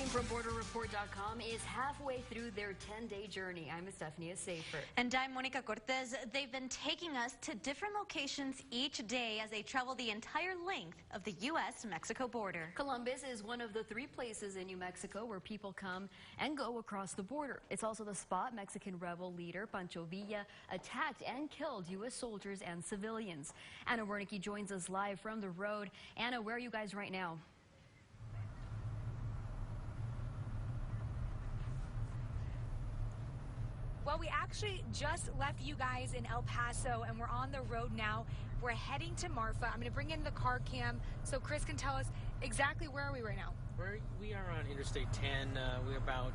from BorderReport.com is halfway through their 10-day journey. I'm Estefania Safer. And I'm Monica Cortez. They've been taking us to different locations each day as they travel the entire length of the U.S.-Mexico border. Columbus is one of the 3 places in New Mexico where people come and go across the border. It's also the spot Mexican rebel leader Pancho Villa attacked and killed U.S. soldiers and civilians. Anna Wernicke joins us live from the road. Anna, where are you guys right now? Well, we actually just left you guys in El Paso, and we're on the road now. We're heading to Marfa. I'm going to bring in the car cam so Chris can tell us exactly where are we right now. We are on Interstate 10. We're about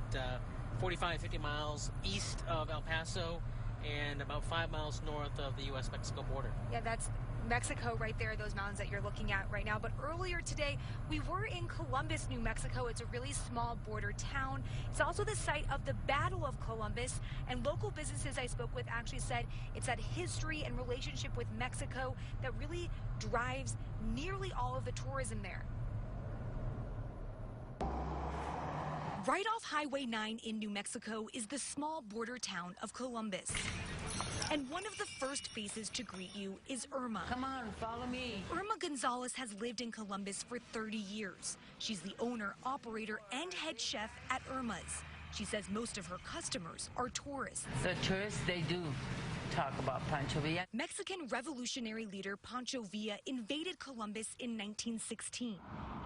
45, 50 miles east of El Paso and about 5 miles north of the U.S.-Mexico border. Yeah, that's Mexico right there, those mountains that you're looking at right now. But earlier today, we were in Columbus, New Mexico. It's a really small border town. It's also the site of the Battle of Columbus. And local businesses I spoke with actually said it's that history and relationship with Mexico that really drives nearly all of the tourism there. Right off Highway 9 in New Mexico is the small border town of Columbus. And one of the first faces to greet you is Irma. Come on, follow me. Irma Gonzalez has lived in Columbus for 30 years. She's the owner, operator, and head chef at Irma's. She says most of her customers are tourists. The tourists, they do talk about Pancho Villa. Mexican revolutionary leader Pancho Villa invaded Columbus in 1916.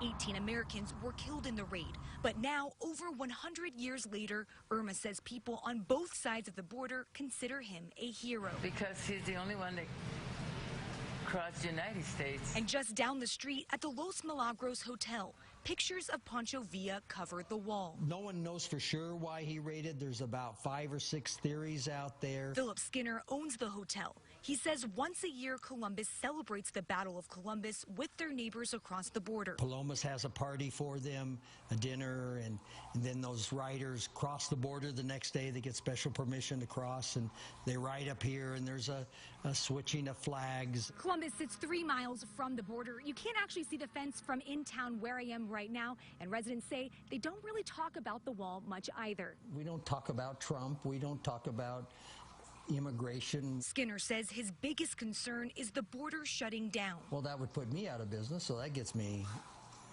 18 Americans were killed in the raid. But now, over 100 years later, Irma says people on both sides of the border consider him a hero. Because he's the only one that crossed the United States. And just down the street at the Los Milagros Hotel, pictures of Pancho Villa covered the wall. No one knows for sure why he raided. There's about 5 or 6 theories out there. Philip Skinner owns the hotel. He says once a year, Columbus celebrates the Battle of Columbus with their neighbors across the border. Palomas has a party for them, a dinner, and then those riders cross the border the next day. They get special permission to cross, and they ride up here, and there's a switching of flags. Columbus sits 3 miles from the border. You can't actually see the fence from in town where I am right now, and residents say they don't really talk about the wall much either. We don't talk about Trump. We don't talk about immigration. Skinner says his biggest concern is the border shutting down. Well, that would put me out of business, so that gets me,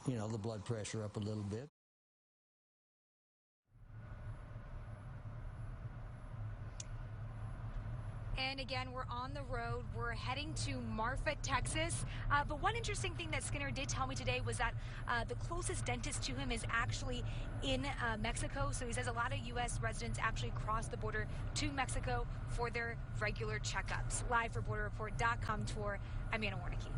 the blood pressure up a little bit. And again, we're on the road. We're heading to Marfa, Texas. But one interesting thing that Skinner did tell me today was that the closest dentist to him is actually in Mexico. So he says a lot of U.S. residents actually cross the border to Mexico for their regular checkups. Live for BorderReport.com tour, I'm Anna Wernicke.